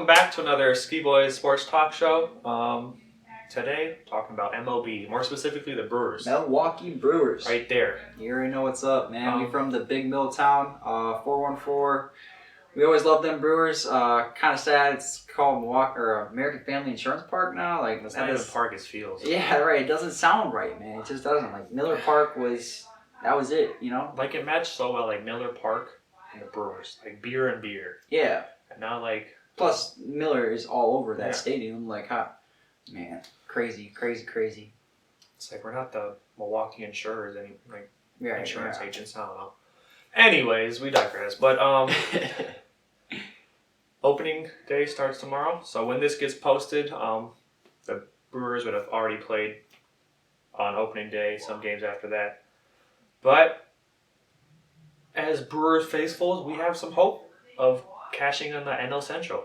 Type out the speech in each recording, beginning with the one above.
welcome back to another Ski Boys Sports Talk Show. Today, talking about MLB, more specifically the Brewers. Milwaukee Brewers. Right there. You already know what's up, man. We from the big mill town, 414. We always love them Brewers. Kind of sad it's called Milwaukee or American Family Insurance Park now. Like it's not even park, it's fields. Yeah, right. It doesn't sound right, man. It just doesn't. Like Miller Park that was it, you know? Like it matched so well, like Miller Park and the Brewers. Like beer and beer. Yeah. And now like... Plus, Miller is all over that stadium. Like, man, crazy. It's like we're not the Milwaukee insurers, insurance right. agents, I don't know. Anyways, we digress. But opening day starts tomorrow. So when this gets posted, the Brewers would have already played on opening day, some games after that. But as Brewers faithfuls, we have some hope of cashing on the NL Central.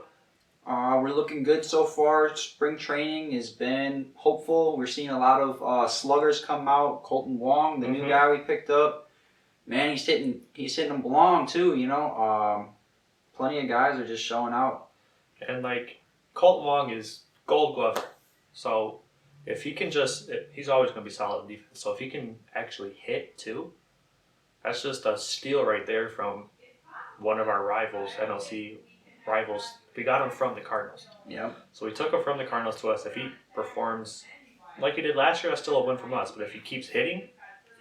We're looking good so far. Spring training has been hopeful. We're seeing a lot of sluggers come out. Colton Wong, the new guy we picked up, man, he's hitting them long too. You know, plenty of guys are just showing out. And like Colton Wong is Gold Glover, so if he can he's always going to be solid in defense. So if he can actually hit too, that's just a steal right there from one of our rivals, NLC rivals. We got him from the Cardinals. Yeah. So we took him from the Cardinals to us. If he performs like he did last year, that's still a win from us. But if he keeps hitting,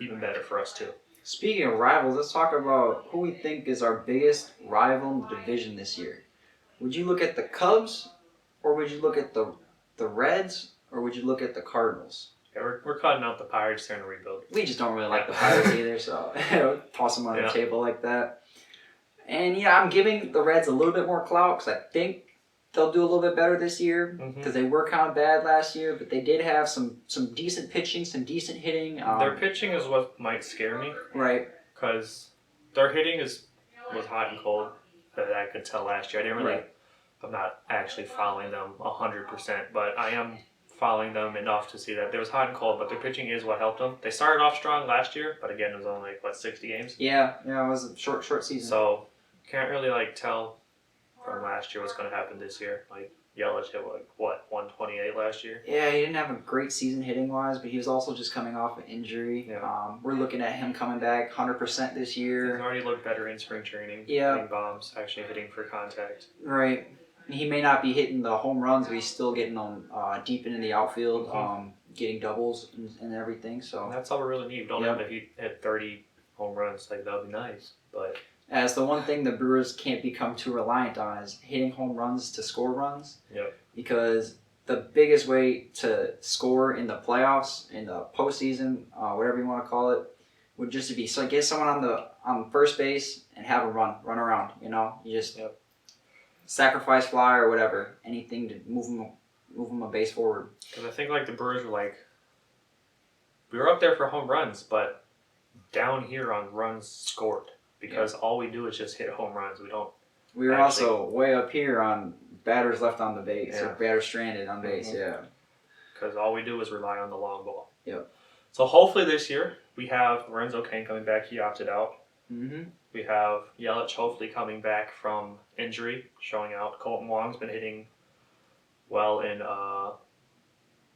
even better for us too. Speaking of rivals, let's talk about who we think is our biggest rival in the division this year. Would you look at the Cubs, or would you look at the Reds, or would you look at the Cardinals? Yeah, we're cutting out the Pirates. They're in a rebuild. We just don't really like the Pirates either, so toss them on the table like that. And I'm giving the Reds a little bit more clout because I think they'll do a little bit better this year because they were kind of bad last year, but they did have some decent pitching, some decent hitting. Their pitching is what might scare me. Right. Because their hitting was hot and cold that I could tell last year. I'm not actually following them 100%, but I am following them enough to see that there was hot and cold, but their pitching is what helped them. They started off strong last year, but again, it was only 60 games? Yeah, it was a short season. So, can't really tell from last year what's going to happen this year. Yelich hit 128 last year? Yeah, he didn't have a great season hitting wise, but he was also just coming off an injury. Yeah. We're looking at him coming back 100% this year. He's already looked better in spring training. Yeah. Hitting bombs, actually hitting for contact. Right. He may not be hitting the home runs, but he's still getting them deep into the outfield, getting doubles and everything. So and that's all we really need. We don't have to hit 30 home runs. That would be nice, but... As the one thing the Brewers can't become too reliant on is hitting home runs to score runs. Yep. Because the biggest way to score in the playoffs, in the postseason, whatever you want to call it, would just to be get someone on first base and have a run around. You know, you just sacrifice fly or whatever, anything to move them a base forward. Because I think the Brewers were we were up there for home runs, but down here on runs scored. Because all we do is just hit home runs. We were also way up here on batters left on the base or batters stranded on base. Yeah. Because all we do is rely on the long ball. Yep. So hopefully this year we have Lorenzo Cain coming back. He opted out. Mm-hmm. We have Yelich hopefully coming back from injury, showing out. Colton Wong's been hitting well in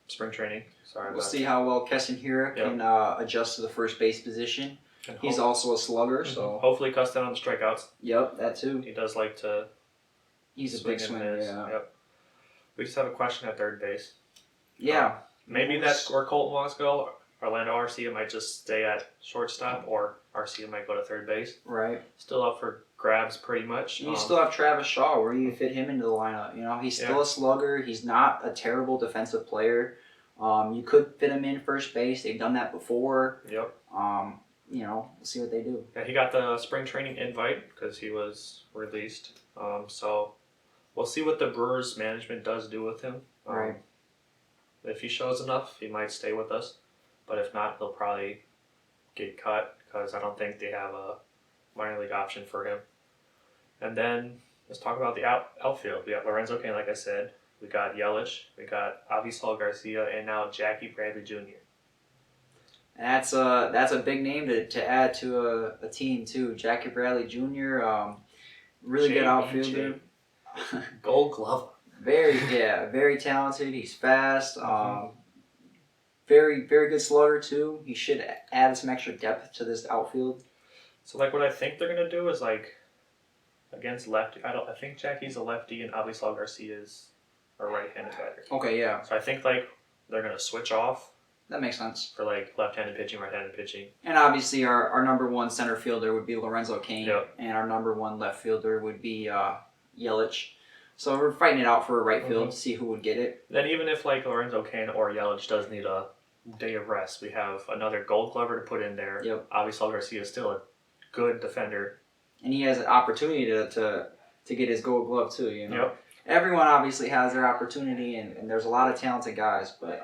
spring training. We'll see how well Keston Hiura can adjust to the first base position. He's also a slugger, so... Hopefully cuts down on the strikeouts. Yep, that too. He does like to... He's a big swinger, yeah. Yep. We just have a question at third base. Yeah. Maybe that's where Colton wants to go. Orlando Arcia might just stay at shortstop, or Arcia might go to third base. Right. Still up for grabs pretty much. You still have Travis Shaw. Where do you fit him into the lineup? You know, he's still a slugger. He's not a terrible defensive player. You could fit him in first base. They've done that before. Yep. We'll see what they do. Yeah, he got the spring training invite because he was released. So we'll see what the Brewers management does do with him. Right. If he shows enough, he might stay with us. But if not, he'll probably get cut because I don't think they have a minor league option for him. And then let's talk about the outfield. We got Lorenzo Cain, like I said. We got Yelich. We got Avisal Garcia, and now Jackie Bradley Jr. That's a big name to add to a team too. Jackie Bradley Jr. Really good outfielder. Gold Glove. Very talented. He's fast. Mhm. Very good slugger too. He should add some extra depth to this outfield. So like what I think they're gonna do is like against lefty. I think Jackie's a lefty and Avisal Garcia is a right-handed batter. Okay, yeah, So I think like they're gonna switch off that makes sense. for like left-handed pitching, right-handed pitching. And obviously, our number one center fielder would be Lorenzo Cain, Yep. and our number one left fielder would be Yelich. So we're fighting it out for a right field to see who would get it. Then even if like Lorenzo Cain or Yelich does need a day of rest, we have another Gold Glover to put in there. Yep. Avisal Garcia is still a good defender. And he has an opportunity to get his Gold Glove too. You know, Yep. everyone obviously has their opportunity, and there's a lot of talented guys, but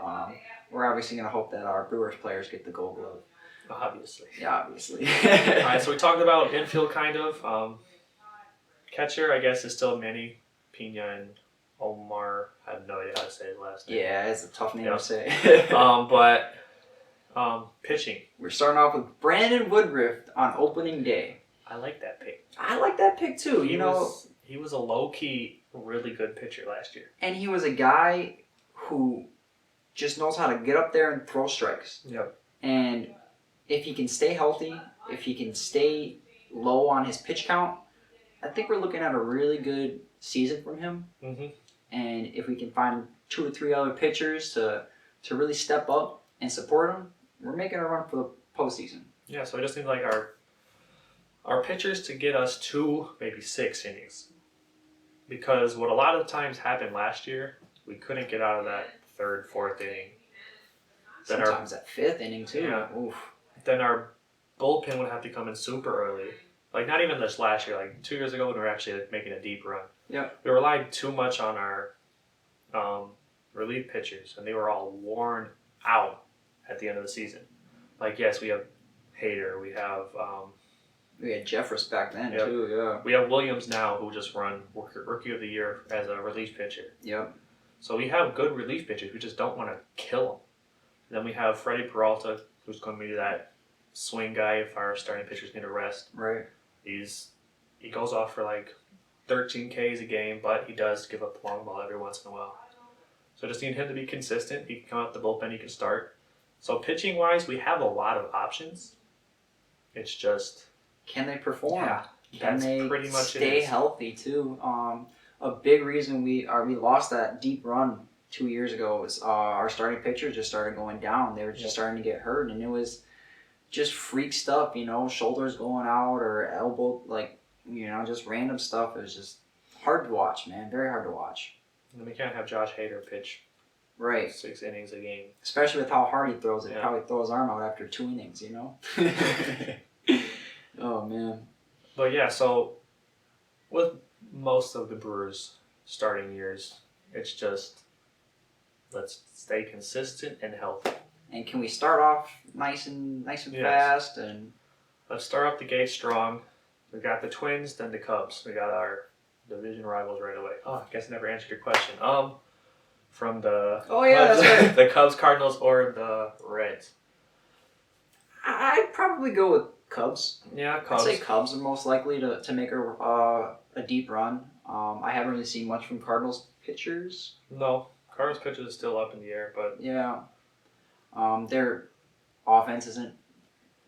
we're obviously going to hope that our Brewers players get the Gold Glove. Obviously. Yeah, obviously. All right, so we talked about infield kind of. Catcher, I guess, is still Manny Pena and Omar. I have no idea how to say his last name. Yeah, it's a tough name Yep. to say. But pitching. We're starting off with Brandon Woodruff on opening day. I like that pick. I like that pick too. He was a low key, really good pitcher last year. And he was a guy who just knows how to get up there and throw strikes. Yep. And if he can stay healthy, if he can stay low on his pitch count, I think we're looking at a really good season from him. Mm-hmm. And if we can find 2 or 3 other pitchers to really step up and support him, we're making a run for the postseason. Yeah, so I just need like our pitchers to get us 2, maybe 6 innings. Because what a lot of times happened last year, we couldn't get out of that 3rd, 4th inning. Then Sometimes that 5th inning too. Yeah. Oof. Then our bullpen would have to come in super early. Like not even this last year, like 2 years ago when we were actually like, making a deep run. Yep. We relied too much on our relief pitchers, and they were all worn out at the end of the season. Like yes, we have Hader, we have We had Jeffress back then Yep. too, yeah. we have Williams now who just run Rookie of the Year as a relief pitcher. Yep. So we have good relief pitchers. We just don't want to kill them. Then we have Freddie Peralta, who's going to be that swing guy if our starting pitchers need a rest. Right. He goes off for like 13 Ks a game, but he does give up the long ball every once in a while. So I just need him to be consistent. He can come out the bullpen, he can start. So pitching wise, we have a lot of options. It's just Can they perform? Yeah, Can that's they pretty much stay it. healthy too? A big reason we lost that deep run 2 years ago was our starting pitchers just started going down. They were just starting to get hurt, and it was just freak stuff, shoulders going out or elbow, just random stuff. It was just hard to watch, man. Very hard to watch. And we can't have Josh Hader pitch Right. 6 innings a game. Especially with how hard he throws it. Yeah. Probably throw his arm out after 2 innings, Oh, man. But yeah, so with most of the Brewers' starting years, it's just let's stay consistent and healthy. And can we start off nice and Yes. fast? And Let's start off the gate strong. We got the Twins, then the Cubs. We got our division rivals right away. Oh, I guess I never answered your question. From the Oh, yeah, Cubs, that's right. the Cubs, Cardinals, or the Reds. I'd probably go with Cubs. Yeah, Cubs. I'd say Cubs are most likely to make a deep run. I haven't really seen much from Cardinals pitchers. No, Cardinals pitchers is still up in the air, but Yeah. Their offense isn't.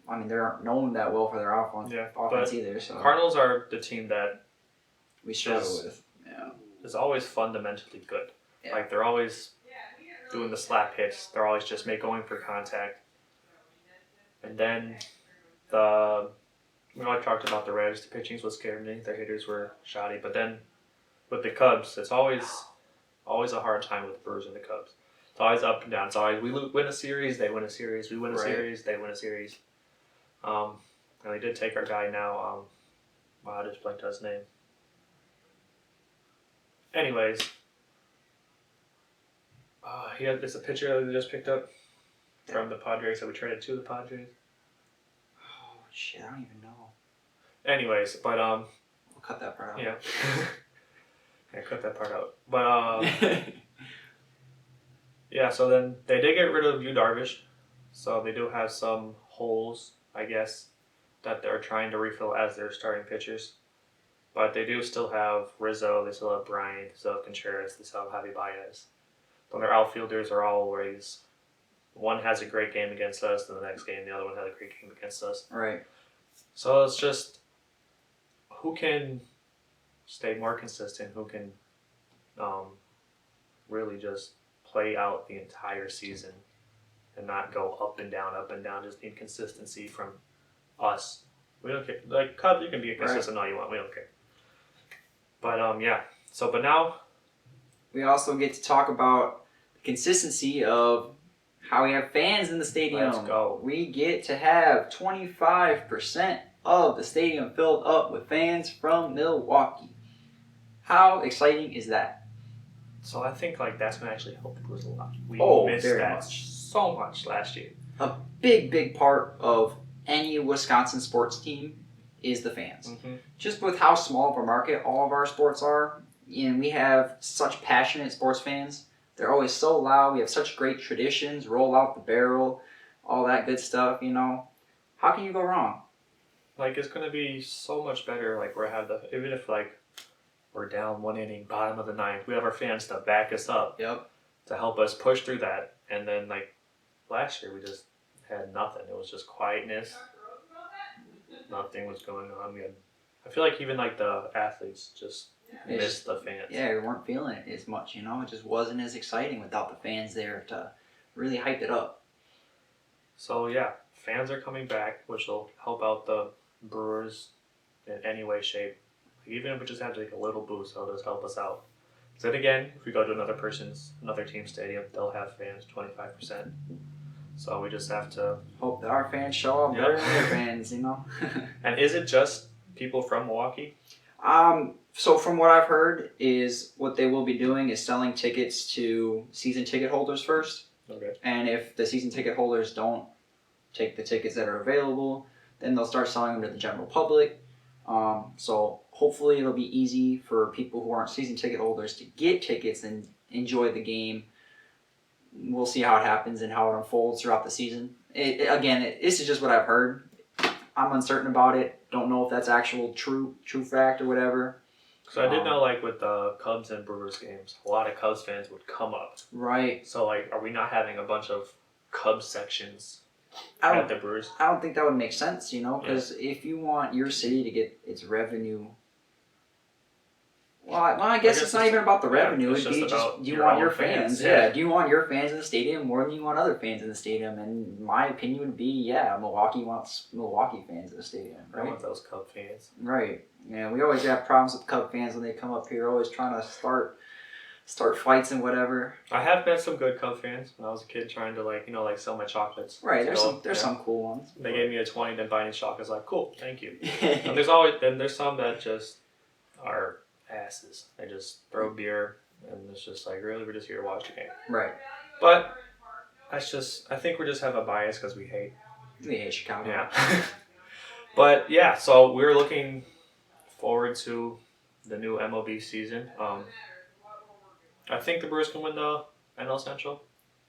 I mean, they're not known that well for their offense but either. So Cardinals are the team that we struggle is- with. Yeah. is always fundamentally good. Yeah. Like they're always doing the slap hits. They're always just going for contact. And then we already talked about the Reds. The pitching's what scared me. Their hitters were shoddy. But then with the Cubs, it's always a hard time with the Brewers and the Cubs. It's always up and down. It's always we win a series, they win a series. We win a Right. series, they win a series. And they did take our guy now. I just blanked on his name. Anyways, it's a pitcher that they just picked up from the Padres that we traded to the Padres. Oh shit! I don't even know. Anyways, but We'll cut that part out. yeah, I cut that part out. But yeah. So then they did get rid of Yu Darvish, so they do have some holes, I guess, that they're trying to refill as their starting pitchers. But they do still have Rizzo, they still have Bryant, they still have Contreras, they still have Javi Baez. But their outfielders are always, one has a great game against us, then the next game the other one has a great game against us. Right. So it's just who can stay more consistent, who can really just play out the entire season and not go up and down, just need consistency from us. We don't care. Like Cubs, you can be consistent all you want. We don't care. But yeah. So but now we also get to talk about the consistency of how we have fans in the stadium. Let's go. We get to have 25% of the stadium filled up with fans from Milwaukee. How exciting is that? So I think like that's gonna actually help the Brewers a lot. We missed very that much. so much last year. A big part of any Wisconsin sports team is the fans. Mm-hmm. Just with how small of a market all of our sports are, and we have such passionate sports fans. They're always so loud. We have such great traditions, roll out the barrel, all that good stuff, you know. How can you go wrong? Like it's gonna be so much better. Like even if like we're down 1 inning, bottom of the ninth, we have our fans to back us up. Yep. To help us push through that. And then like last year we just had nothing. It was just quietness. Nothing was going on. I feel like even like the athletes just missed the fans. Yeah, we weren't feeling it as much, you know. It just wasn't as exciting without the fans there to really hype it up. So yeah, fans are coming back, which will help out the Brewers in any way, shape. Even if we just have to take a little boost, that'll just help us out. Then again, if we go to another team's stadium, they'll have fans 25%. So we just have to hope that our fans show up better than their fans, you know. And is it just people from Milwaukee? So from what I've heard is what they will be doing is selling tickets to season ticket holders first. Okay. And if the season ticket holders don't take the tickets that are available, then they'll start selling them to the general public. So hopefully it'll be easy for people who aren't season ticket holders to get tickets and enjoy the game. We'll see how it happens and how it unfolds throughout the season. This is just what I've heard. I'm uncertain about it. Don't know if that's actual true fact or whatever. So I did know, like, with the Cubs and Brewers games, a lot of Cubs fans would come up. Right. So, like, are we not having a bunch of Cubs sections at the Brewers? I don't think that would make sense, you know, because if you want your city to get its revenue... Well, I guess it's not even about the revenue. It'd be just, do you want your fans? Yeah. Do you want your fans in the stadium more than you want other fans in the stadium? And my opinion would be, Milwaukee wants Milwaukee fans in the stadium. Right? I want those Cub fans. Right. Yeah, we always have problems with Cub fans when they come up here, always trying to start fights and whatever. I have met some good Cub fans when I was a kid, trying to sell my chocolates. Right. There's some cool ones. They gave me a 20, didn't buy any chocolates. Like, cool, thank you. And there's some that just are asses. They just throw beer, and it's just like, really, we're just here to watch the game. Right. But I think we just have a bias because we hate Chicago. Yeah. But yeah, so we're looking forward to the new MLB season. I think the Brewers can win the NL Central.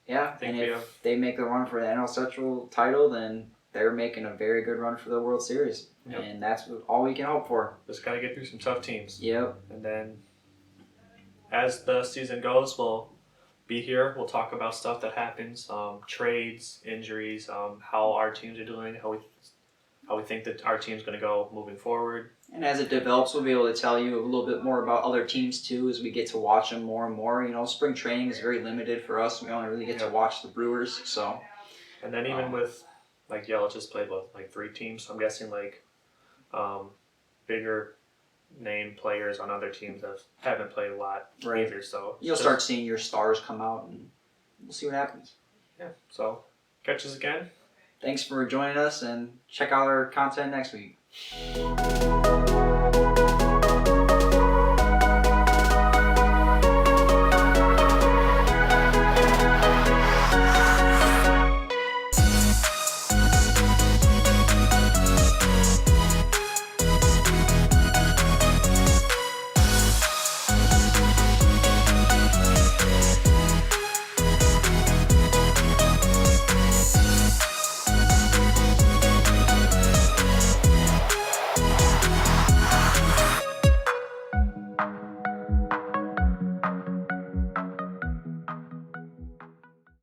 Yeah, and if they make the run for the NL Central title, then they're making a very good run for the World Series. Yep. And that's all we can hope for. Just got to get through some tough teams. Yep. And then as the season goes, we'll be here. We'll talk about stuff that happens, trades, injuries, how our teams are doing, how we think that our team's going to go moving forward. And as it develops, we'll be able to tell you a little bit more about other teams too as we get to watch them more and more. You know, spring training is very limited for us. We only really get to watch the Brewers. So. And then even with, like, Yelich just played, 3 teams? So I'm guessing, bigger name players on other teams that haven't played a lot either. So you'll start seeing your stars come out, and we'll see what happens. Yeah, so catch us again. Thanks for joining us, and check out our content next week.